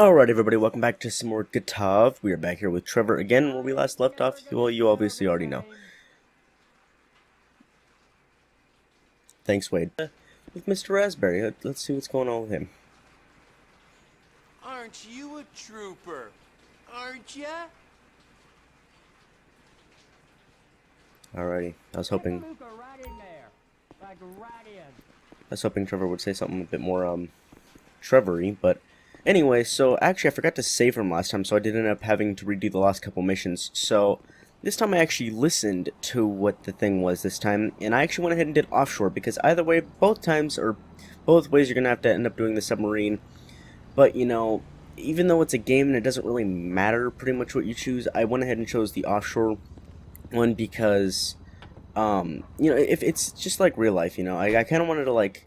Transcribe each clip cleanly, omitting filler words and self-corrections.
Alright everybody, welcome back to some more Guitav. We are back here with Trevor again where we last left off. Well, you obviously already know. Thanks, Wade. With Mr. Raspberry, let's see what's going on with him. Aren't you a trooper? Aren't ya? Alrighty, I was hoping Trevor would say something a bit more, Trevor-y, but anyway, so actually I forgot to save from last time, so I did end up having to redo the last couple missions. So this time I actually listened to what the thing was this time, and I actually went ahead and did offshore, because either way, both ways you're gonna have to end up doing the submarine. But you know, even though it's a game and it doesn't really matter pretty much what you choose, I went ahead and chose the offshore one because you know, if it's just like real life, you know, I kind of wanted to like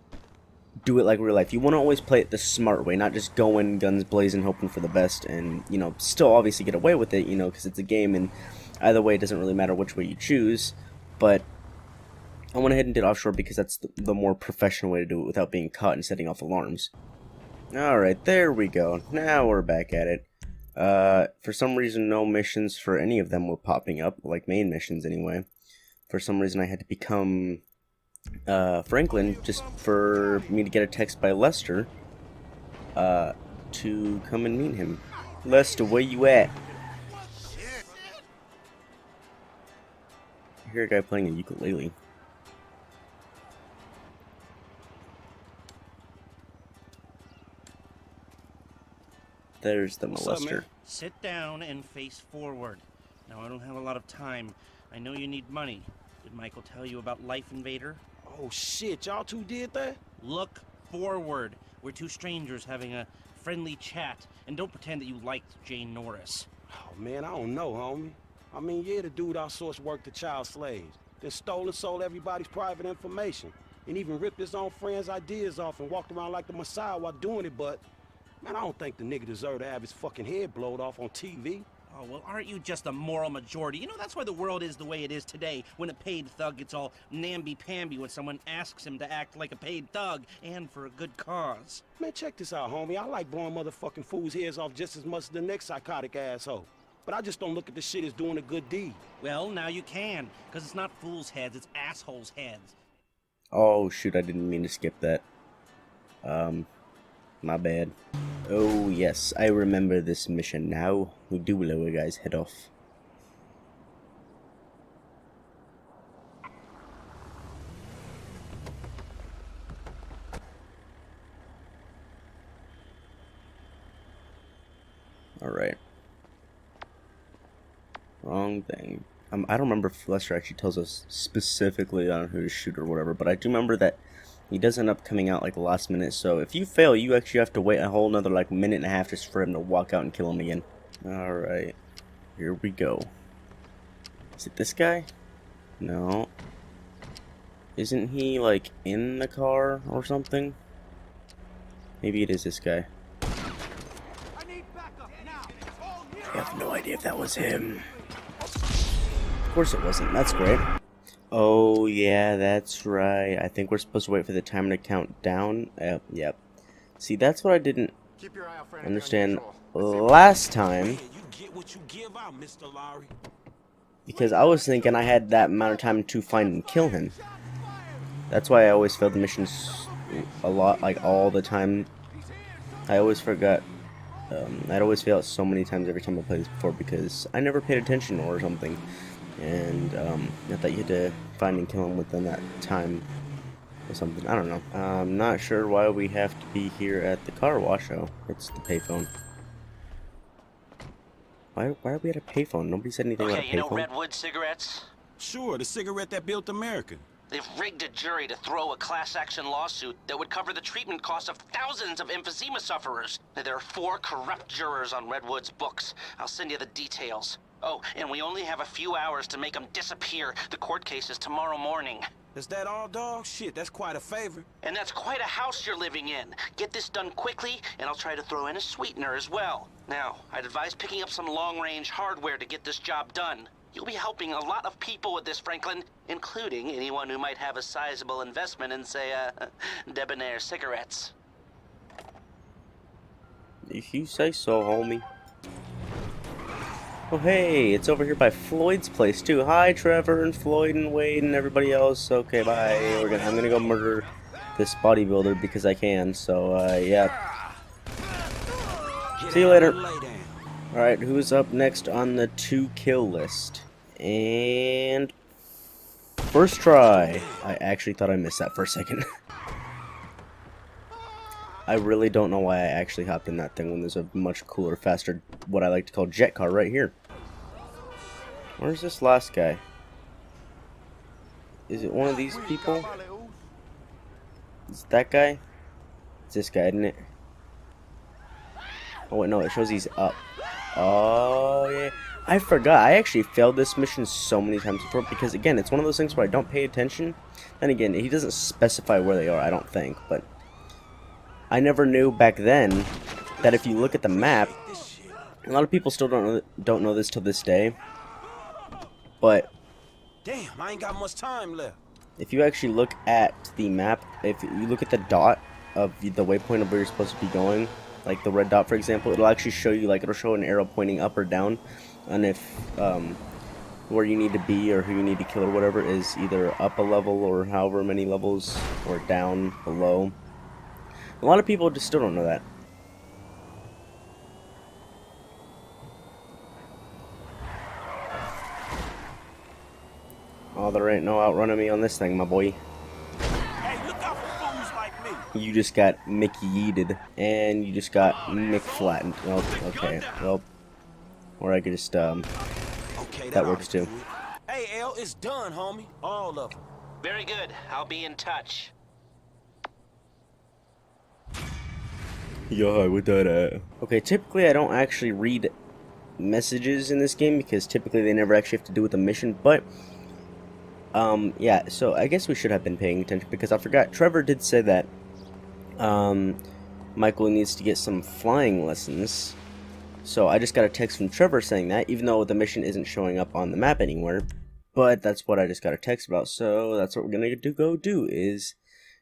do it like real life. You want to always play it the smart way, not just go in guns blazing hoping for the best and, you know, still obviously get away with it, you know, because it's a game and either way it doesn't really matter which way you choose. But I went ahead and did offshore because that's the more professional way to do it without being caught and setting off alarms. Alright, there we go. Now we're back at it. For some reason no missions for any of them were popping up, like main missions anyway. For some reason I had to become Franklin, just for me to get a text by Lester, to come and meet him. Lester, where you at? I hear a guy playing a ukulele. There's the molester. Sit down and face forward. Now, I don't have a lot of time. I know you need money. Did Michael tell you about Life Invader? Oh shit, y'all two did that? Look forward. We're two strangers having a friendly chat, and don't pretend that you liked Jane Norris. Oh man, I don't know, homie. I mean, yeah, the dude outsourced work to child slaves, then stole and sold everybody's private information, and even ripped his own friends' ideas off and walked around like the Messiah while doing it, but man, I don't think the nigga deserved to have his fucking head blowed off on TV. Oh, well, aren't you just a moral majority? You know, that's why the world is the way it is today, when a paid thug gets all namby-pamby when someone asks him to act like a paid thug, and for a good cause. Man, check this out, homie. I like blowing motherfucking fools' heads off just as much as the next psychotic asshole. But I just don't look at this shit as doing a good deed. Well, now you can, because it's not fools' heads, it's assholes' heads. Oh shoot, I didn't mean to skip that. My bad. Oh yes, I remember this mission now. We do blow a guy's head off. Alright. Wrong thing. I don't remember if Lester actually tells us specifically on who to shoot or whatever, but I do remember that he does end up coming out like last minute, so if you fail, you actually have to wait a whole another like minute and a half just for him to walk out and kill him again. Alright, here we go. Is it this guy? No. Isn't he like in the car or something? Maybe it is this guy. I have no idea if that was him. Of course it wasn't, that's great. Oh, yeah, that's right. I think we're supposed to wait for the timer to count down. Yep. See, that's what I didn't understand last time. Because I was thinking I had that amount of time to find and kill him. That's why I always failed the missions a lot, like all the time. I always forgot. I'd always fail it so many times every time I played this before because I never paid attention or something. And I thought you had to find and kill him within that time or something. I don't know. I'm not sure why we have to be here at the car wash. Oh, it's the payphone. Why are we at a payphone? Nobody said anything about a payphone. Okay, you know Redwood cigarettes? Sure, the cigarette that built America. They've rigged a jury to throw a class action lawsuit that would cover the treatment costs of thousands of emphysema sufferers. There are 4 corrupt jurors on Redwood's books. I'll send you the details. Oh, and we only have a few hours to make them disappear. The court case is tomorrow morning. Is that all, dog? Shit, that's quite a favor. And that's quite a house you're living in. Get this done quickly, and I'll try to throw in a sweetener as well. Now, I'd advise picking up some long-range hardware to get this job done. You'll be helping a lot of people with this, Franklin, including anyone who might have a sizable investment in, say, debonair cigarettes. If you say so, homie. Oh hey, it's over here by Floyd's place too. Hi Trevor and Floyd and Wade and everybody else. Okay, bye. I'm gonna go murder this bodybuilder because I can. So yeah. See you later. Alright, who's up next on the to kill list? And first try. I actually thought I missed that for a second. I really don't know why I actually hopped in that thing when there's a much cooler, faster, what I like to call jet car right here. Where's this last guy? Is it one of these people? Is it that guy? It's this guy, isn't it? Oh wait, no, it shows he's up. Oh yeah. I forgot. I actually failed this mission so many times before because again, it's one of those things where I don't pay attention. Then again, he doesn't specify where they are, I don't think, but I never knew back then that if you look at the map, a lot of people still don't know this till this day. But damn, I ain't got much time left. If you actually look at the map, if you look at the dot of the waypoint of where you're supposed to be going, like the red dot for example, it'll actually show you, like it'll show an arrow pointing up or down, and if where you need to be or who you need to kill or whatever is either up a level or however many levels or down below. A lot of people just still don't know that. Oh, there ain't no outrunning me on this thing, my boy. Hey, look out for fools like me. You just got Mickey yeeted, and you just got Mick flattened. Oh, okay, well, or I could just Okay, that works too. Hey, L, it's done, homie. All of them. Very good. I'll be in touch. Yeah, with that okay, typically I don't actually read messages in this game because typically they never actually have to do with a mission, but yeah, so I guess we should have been paying attention because I forgot Trevor did say that Michael needs to get some flying lessons. So I just got a text from Trevor saying that, even though the mission isn't showing up on the map anywhere. But that's what I just got a text about, so that's what we're gonna go do is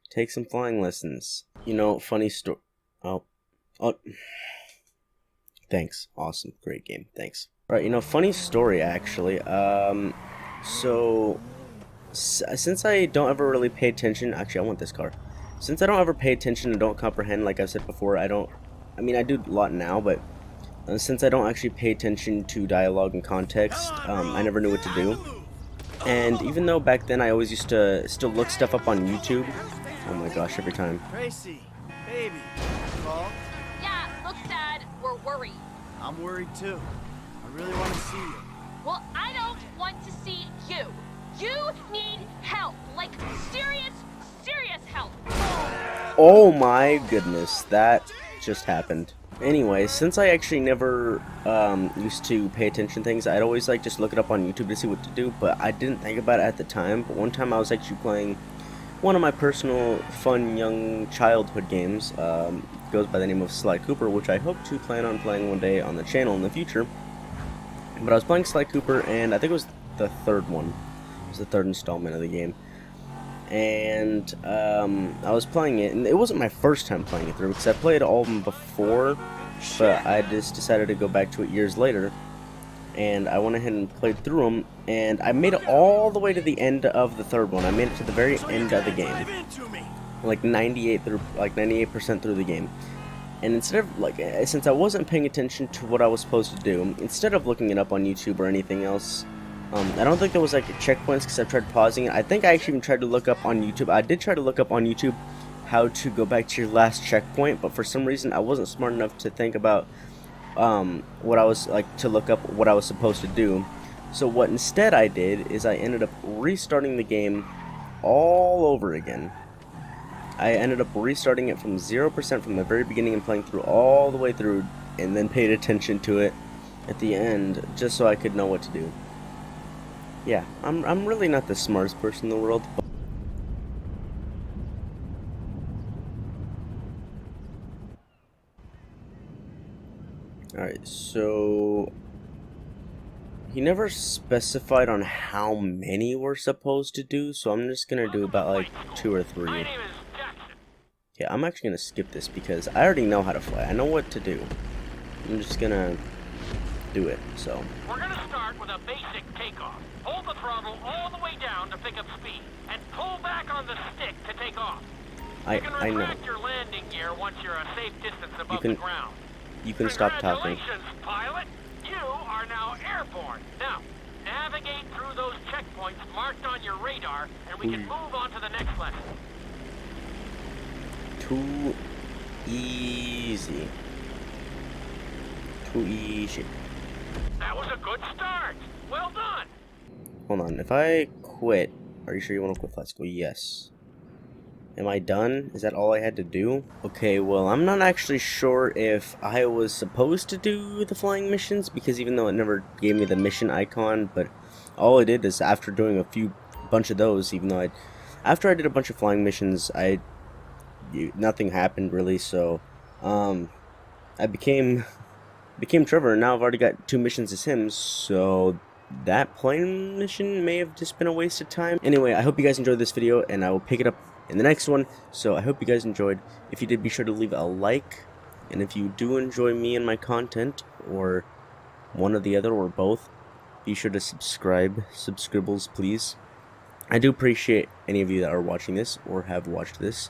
take some flying lessons. You know, funny story. Oh, thanks. Awesome, great game. Thanks. All right, you know, funny story actually. So since I don't ever really pay attention, actually I want this car. Since I don't ever pay attention and don't comprehend, like I've said before, I mean I do a lot now, but since I don't actually pay attention to dialogue and context, I never knew what to do. And even though back then I always used to still look stuff up on YouTube, oh my gosh, every time. Tracy, baby, call? Yeah, look, Dad, we're worried. I'm worried too. I really want to see you. Well, I don't want to see you. You need help, like serious help. Oh my goodness, that just happened. Anyway, since I actually never used to pay attention to things, I'd always like just look it up on YouTube to see what to do, but I didn't think about it at the time. But one time I was actually playing one of my personal fun young childhood games, goes by the name of Sly Cooper, which I hope to plan on playing one day on the channel in the future. But I was playing Sly Cooper, and I think it was the third one. It was the third installment of the game. And I was playing it, and it wasn't my first time playing it through, because I played all of them before, but I just decided to go back to it years later, and I went ahead and played through them, and I made it all the way to the end of the third one. I made it to the very end of the game, like 98% through the game. And instead of, like, since I wasn't paying attention to what I was supposed to do, instead of looking it up on YouTube or anything else, I don't think there was like checkpoints because I tried pausing it. I think I actually even tried to look up on YouTube. I did try to look up on YouTube how to go back to your last checkpoint, but for some reason I wasn't smart enough to think about what I was like to look up what I was supposed to do. So what instead I did is I ended up restarting the game all over again. I ended up restarting it from 0% from the very beginning and playing through all the way through, and then paid attention to it at the end just so I could know what to do. Yeah, I'm really not the smartest person in the world. Alright, so he never specified on how many we're supposed to do, so I'm just gonna do about like 2 or 3. Okay, I'm actually gonna skip this because I already know how to fly. I know what to do. I'm just gonna do it, so. We're gonna start with a basic takeoff. Hold the throttle all the way down to pick up speed, and pull back on the stick to take off. You can I know. retract your landing gear once you're a safe distance above the ground. You can stop talking. Congratulations, pilot! You are now airborne. Now, navigate through those checkpoints marked on your radar, and we can move on to the next lesson. Too easy. Too easy. That was a good start. Well done. Hold on. If I quit, are you sure you want to quit? Let's go. Yes. Am I done? Is that all I had to do? Okay, well, I'm not actually sure if I was supposed to do the flying missions, because even though it never gave me the mission icon, but all I did is after doing a bunch of those, even though after I did a bunch of flying missions, nothing happened really, so I became Trevor, and now I've already got 2 missions as him, so that plane mission may have just been a waste of time. Anyway, I hope you guys enjoyed this video, and I will pick it up in the next one. So I hope you guys enjoyed. If you did, be sure to leave a like, and if you do enjoy me and my content, or one or the other, or both, be sure to subscribe. Subscribbles, please. I do appreciate any of you that are watching this, or have watched this.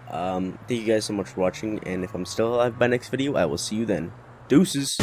Thank you guys so much for watching, and if I'm still alive by next video, I will see you then. Deuces!